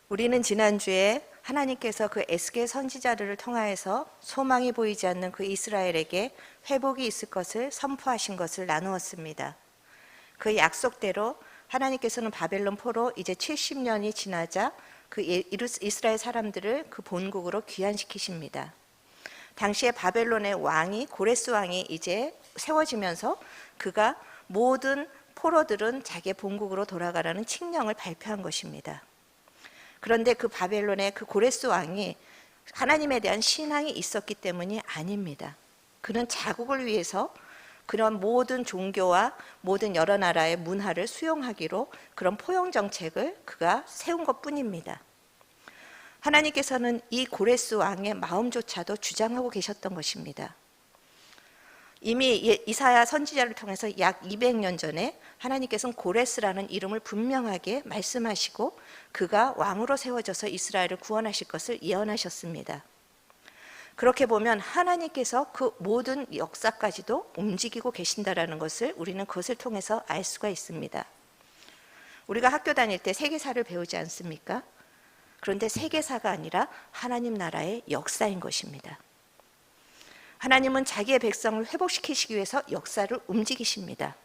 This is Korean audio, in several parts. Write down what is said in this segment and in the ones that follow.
우리는 지난주에 하나님께서 그 에스겔 선지자들을 통하여서 소망이 보이지 않는 그 이스라엘에게 회복이 있을 것을 선포하신 것을 나누었습니다. 그 약속대로 하나님께서는 바벨론 포로 이제 70년이 지나자 그 이스라엘 사람들을 그 본국으로 귀환시키십니다. 당시에 바벨론의 왕이 고레스 왕이 이제 세워지면서 그가 모든 포로들은 자기의 본국으로 돌아가라는 칙령을 발표한 것입니다. 그런데 그 바벨론의 그 고레스 왕이 하나님에 대한 신앙이 있었기 때문이 아닙니다. 그는 자국을 위해서 그런 모든 종교와 모든 여러 나라의 문화를 수용하기로 그런 포용 정책을 그가 세운 것뿐입니다. 하나님께서는 이 고레스 왕의 마음조차도 주장하고 계셨던 것입니다. 이미 이사야 선지자를 통해서 약 200년 전에 하나님께서는 고레스라는 이름을 분명하게 말씀하시고 그가 왕으로 세워져서 이스라엘을 구원하실 것을 예언하셨습니다. 그렇게 보면 하나님께서 그 모든 역사까지도 움직이고 계신다라는 것을 우리는 그것을 통해서 알 수가 있습니다. 우리가 학교 다닐 때 세계사를 배우지 않습니까? 그런데 세계사가 아니라 하나님 나라의 역사인 것입니다. 하나님은 자기의 백성을 회복시키시기 위해서 역사를 움직이십니다.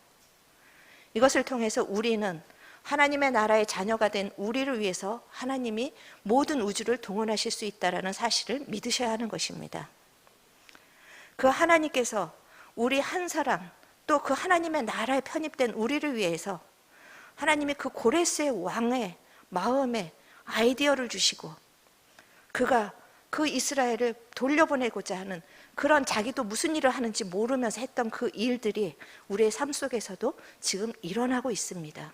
이것을 통해서 우리는 하나님의 나라의 자녀가 된 우리를 위해서 하나님이 모든 우주를 동원하실 수 있다는 사실을 믿으셔야 하는 것입니다. 그 하나님께서 우리 한 사람 또 그 하나님의 나라에 편입된 우리를 위해서 하나님이 그 고레스의 왕의 마음에 아이디어를 주시고 그가 그 이스라엘을 돌려보내고자 하는 그런 자기도 무슨 일을 하는지 모르면서 했던 그 일들이 우리의 삶 속에서도 지금 일어나고 있습니다.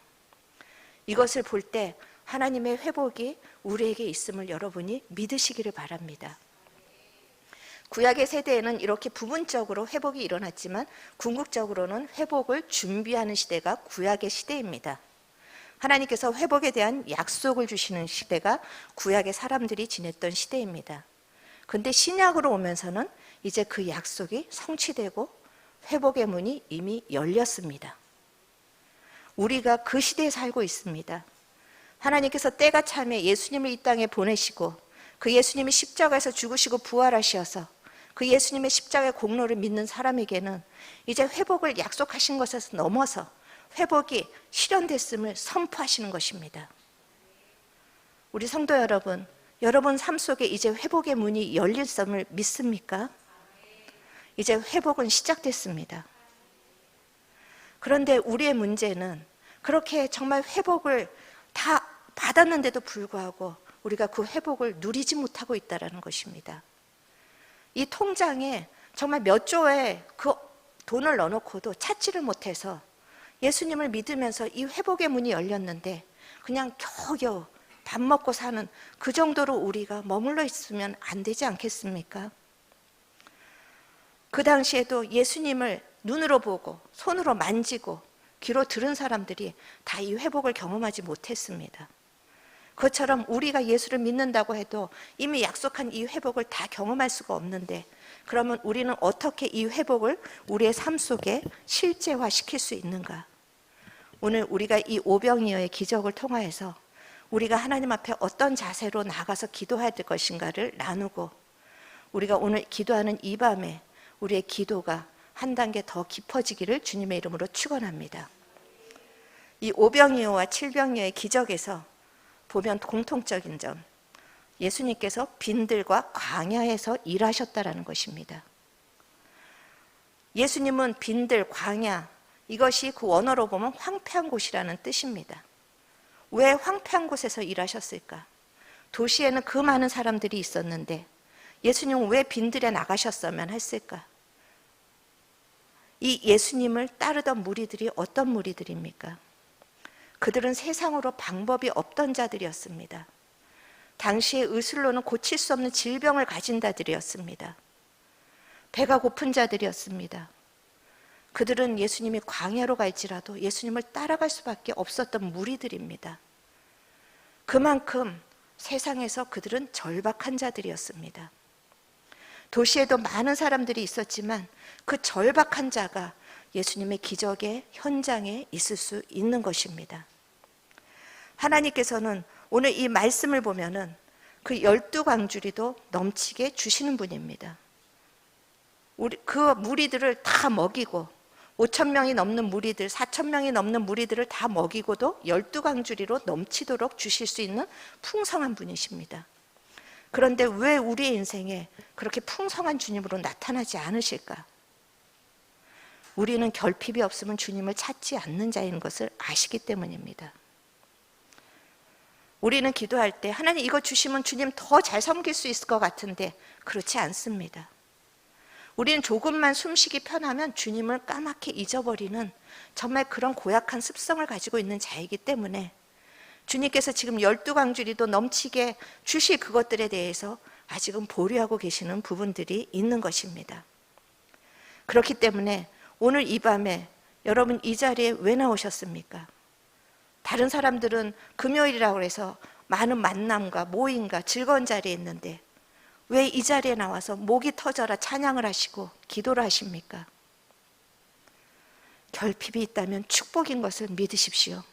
이것을 볼 때 하나님의 회복이 우리에게 있음을 여러분이 믿으시기를 바랍니다. 구약의 세대에는 이렇게 부분적으로 회복이 일어났지만 궁극적으로는 회복을 준비하는 시대가 구약의 시대입니다. 하나님께서 회복에 대한 약속을 주시는 시대가 구약의 사람들이 지냈던 시대입니다. 그런데 신약으로 오면서는 이제 그 약속이 성취되고 회복의 문이 이미 열렸습니다. 우리가 그 시대에 살고 있습니다. 하나님께서 때가 차면 예수님을 이 땅에 보내시고 그 예수님이 십자가에서 죽으시고 부활하셔서 그 예수님의 십자가의 공로를 믿는 사람에게는 이제 회복을 약속하신 것에서 넘어서 회복이 실현됐음을 선포하시는 것입니다. 우리 성도 여러분, 여러분 삶 속에 이제 회복의 문이 열렸음을 믿습니까? 이제 회복은 시작됐습니다. 그런데 우리의 문제는 그렇게 정말 회복을 다 받았는데도 불구하고 우리가 그 회복을 누리지 못하고 있다는 것입니다. 이 통장에 정말 몇 조의 그 돈을 넣어놓고도 찾지를 못해서 예수님을 믿으면서 이 회복의 문이 열렸는데 그냥 겨우겨우 밥 먹고 사는 그 정도로 우리가 머물러 있으면 안 되지 않겠습니까? 그 당시에도 예수님을 눈으로 보고 손으로 만지고 귀로 들은 사람들이 다 이 회복을 경험하지 못했습니다. 그것처럼 우리가 예수를 믿는다고 해도 이미 약속한 이 회복을 다 경험할 수가 없는데 그러면 우리는 어떻게 이 회복을 우리의 삶 속에 실제화시킬 수 있는가? 오늘 우리가 이 오병이어의 기적을 통하여서 우리가 하나님 앞에 어떤 자세로 나가서 기도해야 될 것인가를 나누고 우리가 오늘 기도하는 이 밤에 우리의 기도가 한 단계 더 깊어지기를 주님의 이름으로 축원합니다. 이 오병이어와 칠병이어의 기적에서 보면 공통적인 점, 예수님께서 빈들과 광야에서 일하셨다라는 것입니다. 예수님은 빈들, 광야, 이것이 그 원어로 보면 황폐한 곳이라는 뜻입니다. 왜 황폐한 곳에서 일하셨을까? 도시에는 그 많은 사람들이 있었는데 예수님은 왜 빈들에 나가셨으면 했을까? 이 예수님을 따르던 무리들이 어떤 무리들입니까? 그들은 세상으로 방법이 없던 자들이었습니다. 당시의 의술로는 고칠 수 없는 질병을 가진 자들이었습니다. 배가 고픈 자들이었습니다. 그들은 예수님이 광야로 갈지라도 예수님을 따라갈 수밖에 없었던 무리들입니다. 그만큼 세상에서 그들은 절박한 자들이었습니다. 도시에도 많은 사람들이 있었지만 그 절박한 자가 예수님의 기적의 현장에 있을 수 있는 것입니다. 하나님께서는 오늘 이 말씀을 보면은 그 12광주리도 넘치게 주시는 분입니다. 그 무리들을 다 먹이고 5천 명이 넘는 무리들, 4천 명이 넘는 무리들을 다 먹이고도 12광주리로 넘치도록 주실 수 있는 풍성한 분이십니다. 그런데 왜 우리의 인생에 그렇게 풍성한 주님으로 나타나지 않으실까? 우리는 결핍이 없으면 주님을 찾지 않는 자인 것을 아시기 때문입니다. 우리는 기도할 때 하나님 이거 주시면 주님 더 잘 섬길 수 있을 것 같은데 그렇지 않습니다. 우리는 조금만 숨쉬기 편하면 주님을 까맣게 잊어버리는 정말 그런 고약한 습성을 가지고 있는 자이기 때문에 주님께서 지금 12광주리도 넘치게 주실 그것들에 대해서 아직은 보류하고 계시는 부분들이 있는 것입니다. 그렇기 때문에 오늘 이 밤에 여러분 이 자리에 왜 나오셨습니까? 다른 사람들은 금요일이라고 해서 많은 만남과 모임과 즐거운 자리에 있는데 왜 이 자리에 나와서 목이 터져라 찬양을 하시고 기도를 하십니까? 결핍이 있다면 축복인 것을 믿으십시오.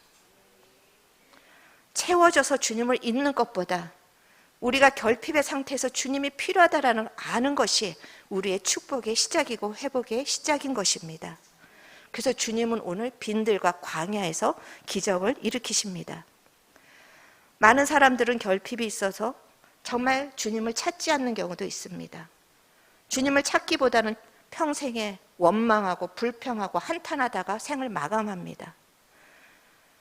채워져서 주님을 잊는 것보다 우리가 결핍의 상태에서 주님이 필요하다라는 아는 것이 우리의 축복의 시작이고 회복의 시작인 것입니다. 그래서 주님은 오늘 빈들과 광야에서 기적을 일으키십니다. 많은 사람들은 결핍이 있어서 정말 주님을 찾지 않는 경우도 있습니다. 주님을 찾기보다는 평생에 원망하고 불평하고 한탄하다가 생을 마감합니다.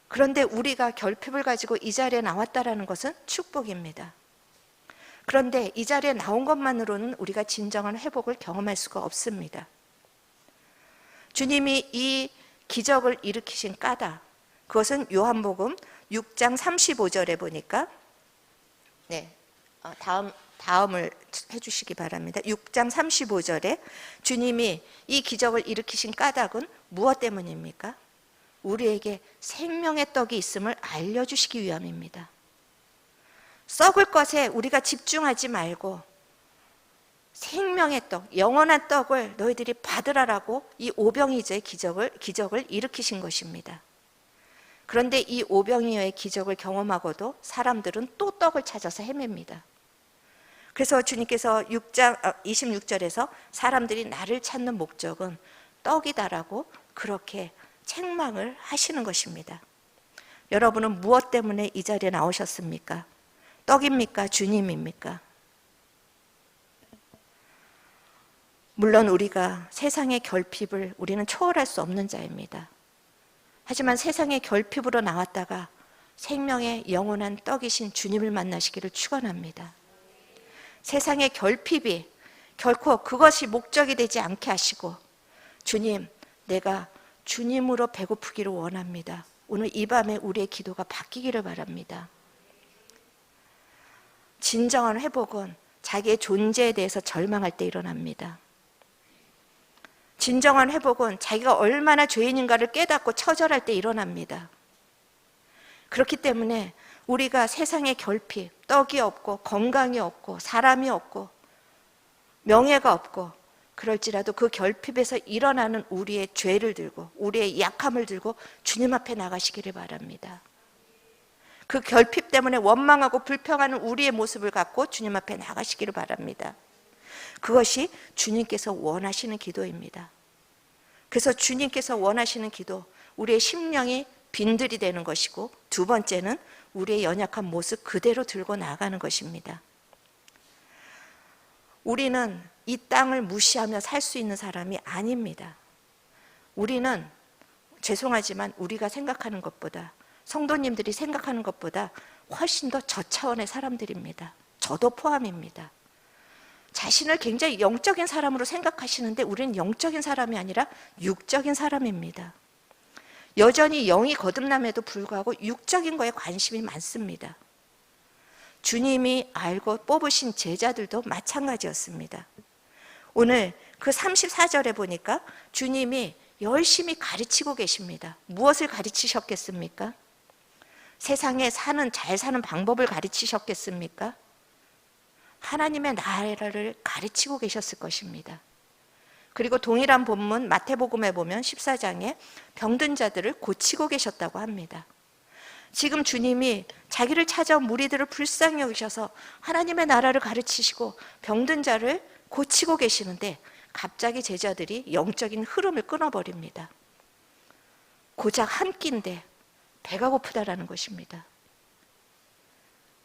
그런데 우리가 결핍을 가지고 이 자리에 나왔다는 것은 축복입니다. 그런데 이 자리에 나온 것만으로는 우리가 진정한 회복을 경험할 수가 없습니다. 주님이 이 기적을 일으키신 까닭, 그것은 요한복음 6장 35절에 보니까 다음을 해주시기 바랍니다. 6장 35절에 주님이 이 기적을 일으키신 까닭은 무엇 때문입니까? 우리에게 생명의 떡이 있음을 알려주시기 위함입니다. 썩을 것에 우리가 집중하지 말고 생명의 떡, 영원한 떡을 너희들이 받으라라고 이 오병이어의 기적을 일으키신 것입니다. 그런데 이 오병이어의 기적을 경험하고도 사람들은 또 떡을 찾아서 헤맵니다. 그래서 주님께서 6장 26절에서 사람들이 나를 찾는 목적은 떡이다라고 그렇게 책망을 하시는 것입니다. 여러분은 무엇 때문에 이 자리에 나오셨습니까? 떡입니까? 주님입니까? 물론 우리가 세상의 결핍을 우리는 초월할 수 없는 자입니다. 하지만 세상의 결핍으로 나왔다가 생명의 영원한 떡이신 주님을 만나시기를 축원합니다. 세상의 결핍이 결코 그것이 목적이 되지 않게 하시고 주님, 내가 주님으로 배고프기를 원합니다. 오늘 이 밤에 우리의 기도가 바뀌기를 바랍니다. 진정한 회복은 자기의 존재에 대해서 절망할 때 일어납니다. 진정한 회복은 자기가 얼마나 죄인인가를 깨닫고 처절할 때 일어납니다. 그렇기 때문에 우리가 세상의 결핍, 떡이 없고 건강이 없고 사람이 없고 명예가 없고 그럴지라도 그 결핍에서 일어나는 우리의 죄를 들고 우리의 약함을 들고 주님 앞에 나가시기를 바랍니다. 그 결핍 때문에 원망하고 불평하는 우리의 모습을 갖고 주님 앞에 나가시기를 바랍니다. 그것이 주님께서 원하시는 기도입니다. 그래서 주님께서 원하시는 기도, 우리의 심령이 빈들이 되는 것이고 두 번째는 우리의 연약한 모습 그대로 들고 나가는 것입니다. 우리는 이 땅을 무시하며 살 수 있는 사람이 아닙니다. 우리는 죄송하지만 우리가 생각하는 것보다 성도님들이 생각하는 것보다 훨씬 더 저차원의 사람들입니다. 저도 포함입니다. 자신을 굉장히 영적인 사람으로 생각하시는데 우리는 영적인 사람이 아니라 육적인 사람입니다. 여전히 영이 거듭남에도 불구하고 육적인 거에 관심이 많습니다. 주님이 알고 뽑으신 제자들도 마찬가지였습니다. 오늘 그 34절에 보니까 주님이 열심히 가르치고 계십니다. 무엇을 가르치셨겠습니까? 세상에 잘 사는 방법을 가르치셨겠습니까? 하나님의 나라를 가르치고 계셨을 것입니다. 그리고 동일한 본문 마태복음에 보면 14장에 병든 자들을 고치고 계셨다고 합니다. 지금 주님이 자기를 찾아온 무리들을 불쌍히 여기셔서 하나님의 나라를 가르치시고 병든 자를 고치고 계시는데 갑자기 제자들이 영적인 흐름을 끊어버립니다. 고작 한 끼인데 배가 고프다라는 것입니다.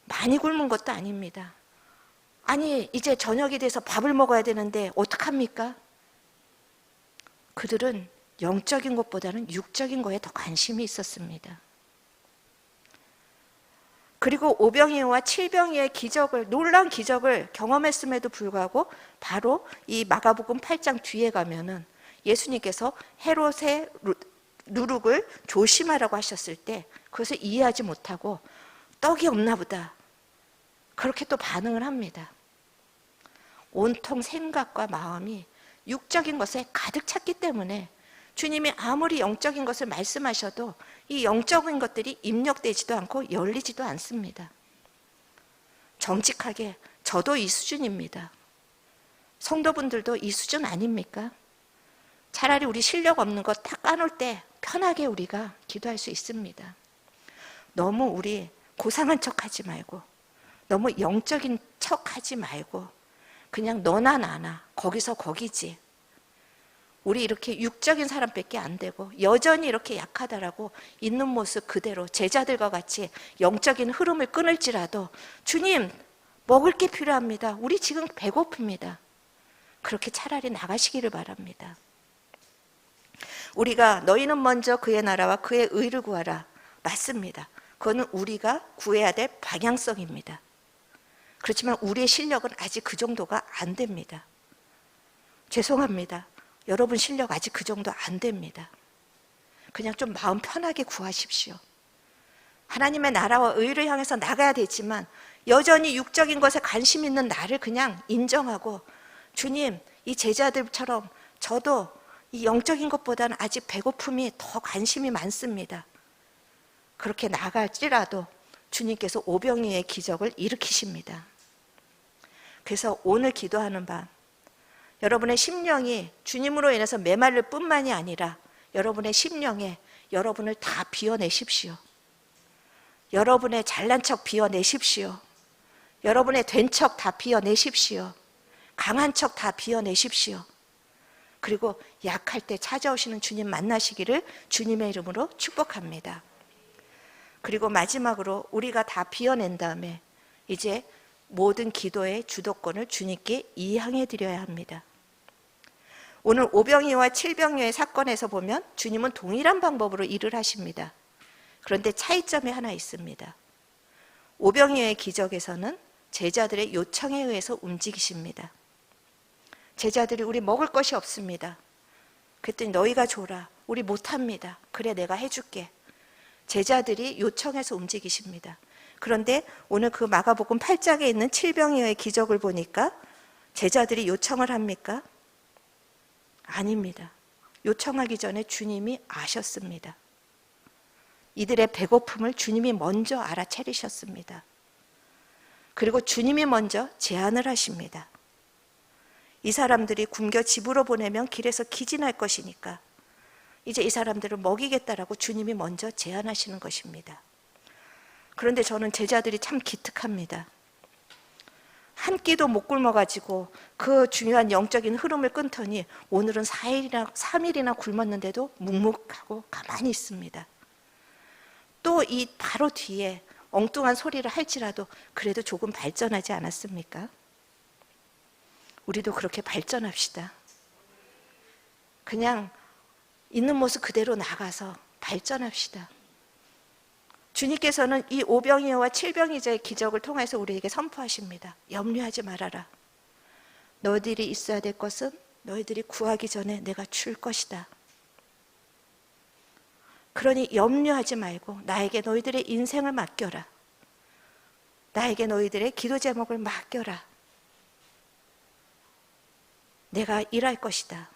많이 굶은 것도 아닙니다. 아니, 이제 저녁이 돼서 밥을 먹어야 되는데 어떡합니까? 그들은 영적인 것보다는 육적인 거에 더 관심이 있었습니다. 그리고 오병이어와 칠병이어의 기적을, 놀라운 기적을 경험했음에도 불구하고 바로 이 마가복음 8장 뒤에 가면은 예수님께서 헤롯의 누룩을 조심하라고 하셨을 때 그것을 이해하지 못하고 떡이 없나 보다, 그렇게 또 반응을 합니다. 온통 생각과 마음이 육적인 것에 가득 찼기 때문에 주님이 아무리 영적인 것을 말씀하셔도 이 영적인 것들이 입력되지도 않고 열리지도 않습니다. 정직하게 저도 이 수준입니다. 성도분들도 이 수준 아닙니까? 차라리 우리 실력 없는 거 딱 까놓을 때 편하게 우리가 기도할 수 있습니다. 너무 우리 고상한 척하지 말고, 너무 영적인 척하지 말고 그냥 너나 나나 거기서 거기지, 우리 이렇게 육적인 사람밖에 안 되고 여전히 이렇게 약하다라고 있는 모습 그대로 제자들과 같이 영적인 흐름을 끊을지라도 주님, 먹을 게 필요합니다, 우리 지금 배고픕니다, 그렇게 차라리 나가시기를 바랍니다. 우리가 너희는 먼저 그의 나라와 그의 의를 구하라, 맞습니다. 그거는 우리가 구해야 될 방향성입니다. 그렇지만 우리의 실력은 아직 그 정도가 안 됩니다. 죄송합니다. 여러분 실력 아직 그 정도 안 됩니다. 그냥 좀 마음 편하게 구하십시오. 하나님의 나라와 의를 향해서 나가야 되지만 여전히 육적인 것에 관심 있는 나를 그냥 인정하고, 주님, 이 제자들처럼 저도 이 영적인 것보다는 아직 배고픔이 더 관심이 많습니다, 그렇게 나갈지라도 주님께서 오병이어의 기적을 일으키십니다. 그래서 오늘 기도하는 밤 여러분의 심령이 주님으로 인해서 메마를 뿐만이 아니라 여러분의 심령에 여러분을 다 비워내십시오. 여러분의 잘난 척 비워내십시오. 여러분의 된 척 다 비워내십시오. 강한 척 다 비워내십시오. 그리고 약할 때 찾아오시는 주님 만나시기를 주님의 이름으로 축복합니다. 그리고 마지막으로 우리가 다 비워낸 다음에 이제 모든 기도의 주도권을 주님께 이항해 드려야 합니다. 오늘 오병이어와 칠병이어의 사건에서 보면 주님은 동일한 방법으로 일을 하십니다. 그런데 차이점이 하나 있습니다. 오병이어의 기적에서는 제자들의 요청에 의해서 움직이십니다. 제자들이 우리 먹을 것이 없습니다. 그랬더니 너희가 줘라. 우리 못합니다. 그래, 내가 해줄게. 제자들이 요청해서 움직이십니다. 그런데 오늘 그 마가복음 8장에 있는 칠병이어의 기적을 보니까 제자들이 요청을 합니까? 아닙니다. 요청하기 전에 주님이 아셨습니다. 이들의 배고픔을 주님이 먼저 알아차리셨습니다. 그리고 주님이 먼저 제안을 하십니다. 이 사람들이 굶겨 집으로 보내면 길에서 기진할 것이니까 이제 이 사람들을 먹이겠다라고 주님이 먼저 제안하시는 것입니다. 그런데 저는 제자들이 참 기특합니다. 한 끼도 못 굶어가지고 그 중요한 영적인 흐름을 끊더니 오늘은 3일이나 굶었는데도 묵묵하고 가만히 있습니다. 또 이 바로 뒤에 엉뚱한 소리를 할지라도 그래도 조금 발전하지 않았습니까? 우리도 그렇게 발전합시다. 그냥 있는 모습 그대로 나가서 발전합시다. 주님께서는 이 오병이어와 칠병이어의 기적을 통해서 우리에게 선포하십니다. 염려하지 말아라. 너희들이 있어야 될 것은 너희들이 구하기 전에 내가 줄 것이다. 그러니 염려하지 말고 나에게 너희들의 인생을 맡겨라. 나에게 너희들의 기도 제목을 맡겨라. 내가 일할 것이다.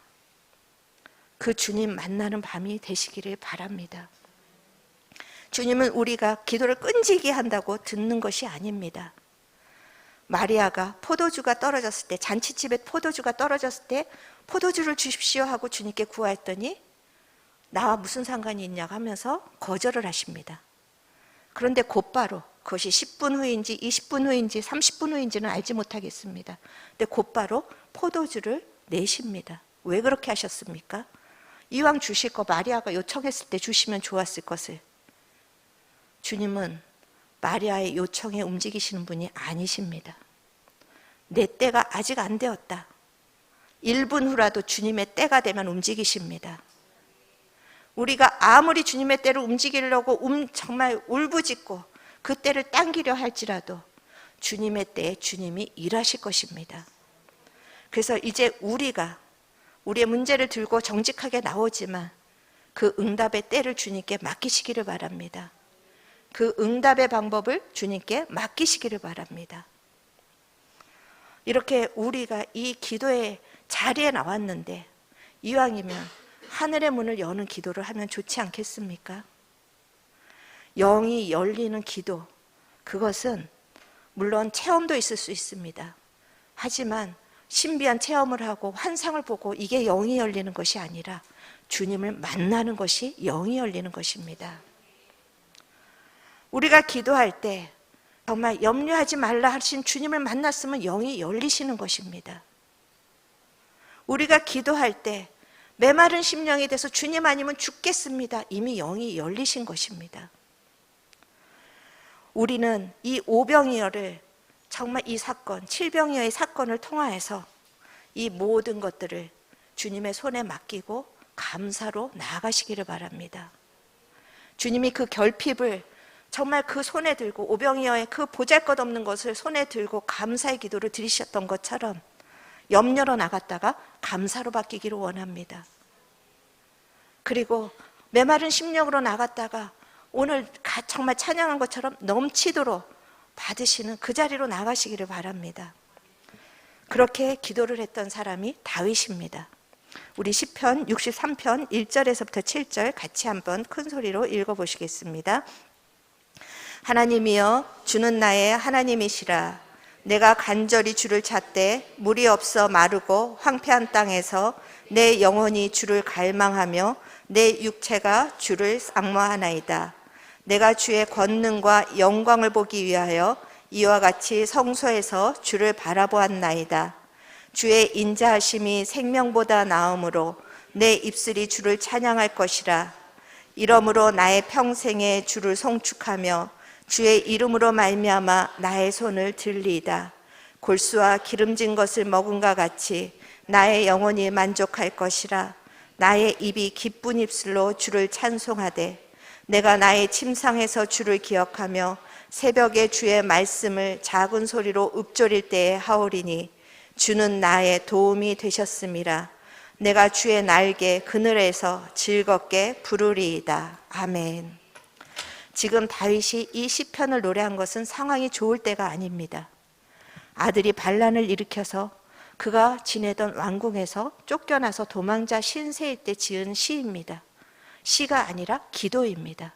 그 주님 만나는 밤이 되시기를 바랍니다. 주님은 우리가 기도를 끈질게 한다고 듣는 것이 아닙니다. 마리아가 포도주가 떨어졌을 때, 잔치집에 포도주가 떨어졌을 때 포도주를 주십시오 하고 주님께 구하였더니 나와 무슨 상관이 있냐고 하면서 거절을 하십니다. 그런데 곧바로 그것이 10분 후인지 20분 후인지 30분 후인지는 알지 못하겠습니다. 근데 곧바로 포도주를 내십니다. 왜 그렇게 하셨습니까? 이왕 주실 거 마리아가 요청했을 때 주시면 좋았을 것을. 주님은 마리아의 요청에 움직이시는 분이 아니십니다. 내 때가 아직 안 되었다. 1분 후라도 주님의 때가 되면 움직이십니다. 우리가 아무리 주님의 때를 움직이려고 정말 울부짖고 그 때를 당기려 할지라도 주님의 때에 주님이 일하실 것입니다. 그래서 이제 우리가 우리의 문제를 들고 정직하게 나오지만 그 응답의 때를 주님께 맡기시기를 바랍니다. 그 응답의 방법을 주님께 맡기시기를 바랍니다. 이렇게 우리가 이 기도의 자리에 나왔는데 이왕이면 하늘의 문을 여는 기도를 하면 좋지 않겠습니까? 영이 열리는 기도, 그것은 물론 체험도 있을 수 있습니다. 하지만 신비한 체험을 하고 환상을 보고 이게 영이 열리는 것이 아니라 주님을 만나는 것이 영이 열리는 것입니다. 우리가 기도할 때 정말 염려하지 말라 하신 주님을 만났으면 영이 열리시는 것입니다. 우리가 기도할 때 메마른 심령이 돼서 주님 아니면 죽겠습니다. 이미 영이 열리신 것입니다. 우리는 이 오병이어를 정말 이 사건, 칠병이어의 사건을 통하여서 이 모든 것들을 주님의 손에 맡기고 감사로 나아가시기를 바랍니다. 주님이 그 결핍을 정말 그 손에 들고 오병이어의 그 보잘것없는 것을 손에 들고 감사의 기도를 드리셨던 것처럼 염려로 나갔다가 감사로 바뀌기를 원합니다. 그리고 메마른 심령으로 나갔다가 오늘 정말 찬양한 것처럼 넘치도록 받으시는 그 자리로 나가시기를 바랍니다. 그렇게 기도를 했던 사람이 다윗입니다. 우리 시편 63편 1절에서부터 7절 같이 한번 큰 소리로 읽어보시겠습니다. 하나님이여, 주는 나의 하나님이시라. 내가 간절히 주를 찾되 물이 없어 마르고 황폐한 땅에서 내 영혼이 주를 갈망하며 내 육체가 주를 앙모하나이다. 내가 주의 권능과 영광을 보기 위하여 이와 같이 성소에서 주를 바라보았나이다. 주의 인자하심이 생명보다 나음으로 내 입술이 주를 찬양할 것이라. 이러므로 나의 평생에 주를 송축하며 주의 이름으로 말미암아 나의 손을 들리이다. 골수와 기름진 것을 먹은과 같이 나의 영혼이 만족할 것이라. 나의 입이 기쁜 입술로 주를 찬송하되 내가 나의 침상에서 주를 기억하며 새벽에 주의 말씀을 작은 소리로 읊조릴 때에 하오리니 주는 나의 도움이 되셨음이라. 내가 주의 날개 그늘에서 즐겁게 부르리이다. 아멘. 지금 다윗이 이 시편을 노래한 것은 상황이 좋을 때가 아닙니다. 아들이 반란을 일으켜서 그가 지내던 왕궁에서 쫓겨나서 도망자 신세일 때 지은 시입니다. 시가 아니라 기도입니다.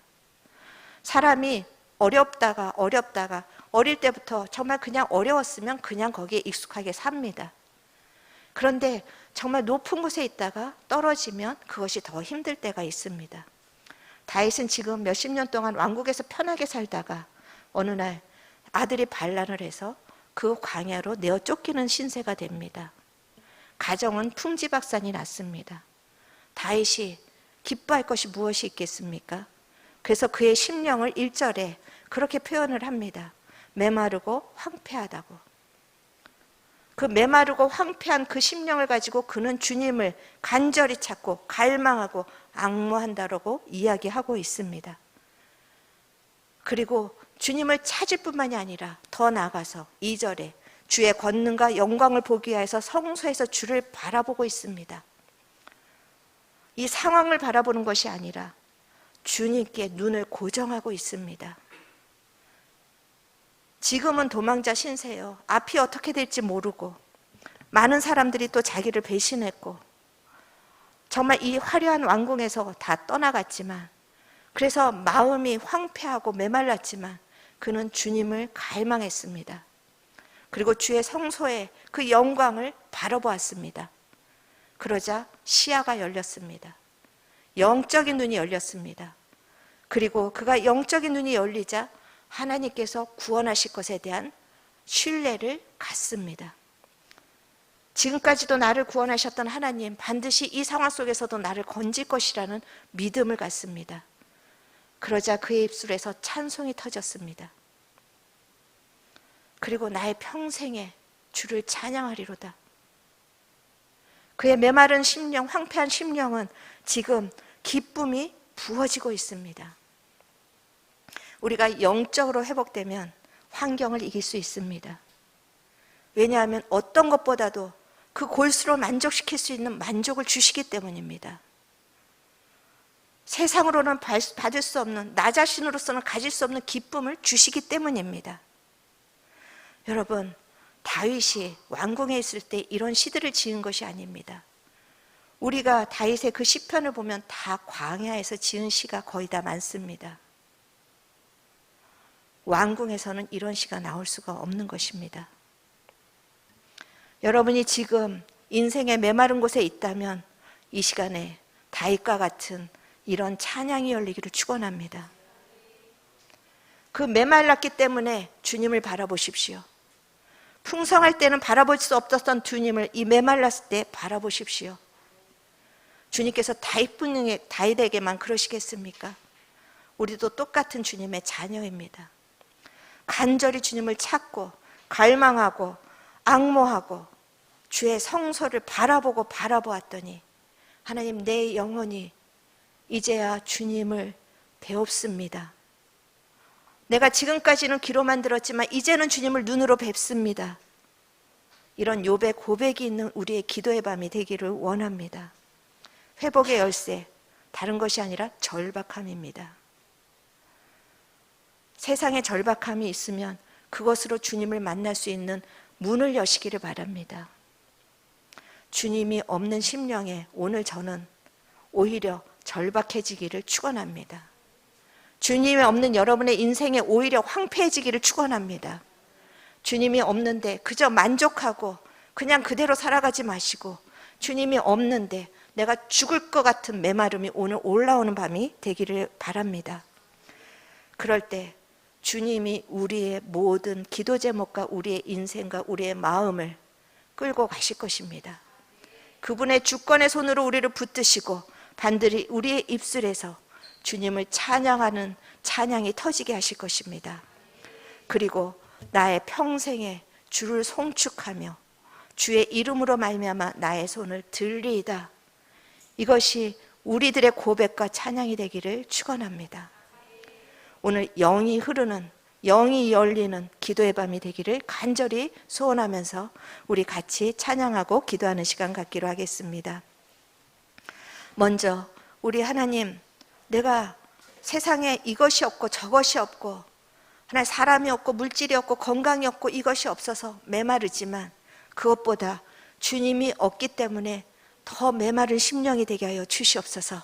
사람이 어렵다가 어릴 때부터 정말 그냥 어려웠으면 그냥 거기에 익숙하게 삽니다. 그런데 정말 높은 곳에 있다가 떨어지면 그것이 더 힘들 때가 있습니다. 다윗은 지금 몇십 년 동안 왕국에서 편하게 살다가 어느 날 아들이 반란을 해서 그 광야로 내어 쫓기는 신세가 됩니다. 가정은 풍지박산이 났습니다. 다윗이 기뻐할 것이 무엇이 있겠습니까? 그래서 그의 심령을 1절에 그렇게 표현을 합니다. 메마르고 황폐하다고. 그 메마르고 황폐한 그 심령을 가지고 그는 주님을 간절히 찾고 갈망하고 앙모한다라고 이야기하고 있습니다. 그리고 주님을 찾을 뿐만이 아니라 더 나아가서 2절에 주의 권능과 영광을 보기 위해서 성소에서 주를 바라보고 있습니다. 이 상황을 바라보는 것이 아니라 주님께 눈을 고정하고 있습니다. 지금은 도망자 신세요. 앞이 어떻게 될지 모르고 많은 사람들이 또 자기를 배신했고 정말 이 화려한 왕궁에서 다 떠나갔지만 그래서 마음이 황폐하고 메말랐지만 그는 주님을 갈망했습니다. 그리고 주의 성소에 그 영광을 바라보았습니다. 그러자 시야가 열렸습니다. 영적인 눈이 열렸습니다. 그리고 그가 영적인 눈이 열리자 하나님께서 구원하실 것에 대한 신뢰를 갖습니다. 지금까지도 나를 구원하셨던 하나님, 반드시 이 상황 속에서도 나를 건질 것이라는 믿음을 갖습니다. 그러자 그의 입술에서 찬송이 터졌습니다. 그리고 나의 평생에 주를 찬양하리로다. 그의 메마른 심령, 황폐한 심령은 지금 기쁨이 부어지고 있습니다. 우리가 영적으로 회복되면 환경을 이길 수 있습니다. 왜냐하면 어떤 것보다도 그 골수로 만족시킬 수 있는 만족을 주시기 때문입니다. 세상으로는 받을 수 없는, 나 자신으로서는 가질 수 없는 기쁨을 주시기 때문입니다. 여러분, 다윗이 왕궁에 있을 때 이런 시들을 지은 것이 아닙니다. 우리가 다윗의 그 시편을 보면 다 광야에서 지은 시가 거의 다 많습니다. 왕궁에서는 이런 시가 나올 수가 없는 것입니다. 여러분이 지금 인생의 메마른 곳에 있다면 이 시간에 다윗과 같은 이런 찬양이 열리기를 축원합니다. 그 메말랐기 때문에 주님을 바라보십시오. 풍성할 때는 바라볼 수 없었던 주님을 이 메말랐을 때 바라보십시오. 주님께서 다윗에게만 그러시겠습니까? 우리도 똑같은 주님의 자녀입니다. 간절히 주님을 찾고 갈망하고 앙모하고 주의 성소를 바라보았더니 하나님, 내 영혼이 이제야 주님을 배웁습니다. 내가 지금까지는 귀로만 들었지만 이제는 주님을 눈으로 뵙습니다. 이런 욥의 고백이 있는 우리의 기도의 밤이 되기를 원합니다. 회복의 열쇠, 다른 것이 아니라 절박함입니다. 세상에 절박함이 있으면 그것으로 주님을 만날 수 있는 문을 여시기를 바랍니다. 주님이 없는 심령에 오늘 저는 오히려 절박해지기를 축원합니다. 주님이 없는 여러분의 인생에 오히려 황폐해지기를 축원합니다. 주님이 없는데 그저 만족하고 그냥 그대로 살아가지 마시고, 주님이 없는데 내가 죽을 것 같은 메마름이 오늘 올라오는 밤이 되기를 바랍니다. 그럴 때 주님이 우리의 모든 기도 제목과 우리의 인생과 우리의 마음을 끌고 가실 것입니다. 그분의 주권의 손으로 우리를 붙드시고 반드시 우리의 입술에서 주님을 찬양하는 찬양이 터지게 하실 것입니다. 그리고 나의 평생에 주를 송축하며 주의 이름으로 말미암아 나의 손을 들리이다. 이것이 우리들의 고백과 찬양이 되기를 축원합니다. 오늘 영이 흐르는, 영이 열리는 기도의 밤이 되기를 간절히 소원하면서 우리 같이 찬양하고 기도하는 시간 갖기로 하겠습니다. 먼저 우리 하나님, 내가 세상에 이것이 없고 저것이 없고 하나님, 사람이 없고 물질이 없고 건강이 없고 이것이 없어서 메마르지만 그것보다 주님이 없기 때문에 더 메마른 심령이 되게 하여 주시옵소서.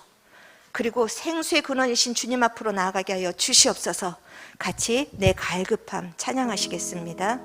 그리고 생수의 근원이신 주님 앞으로 나아가게 하여 주시옵소서. 같이 내 갈급함 찬양하시겠습니다.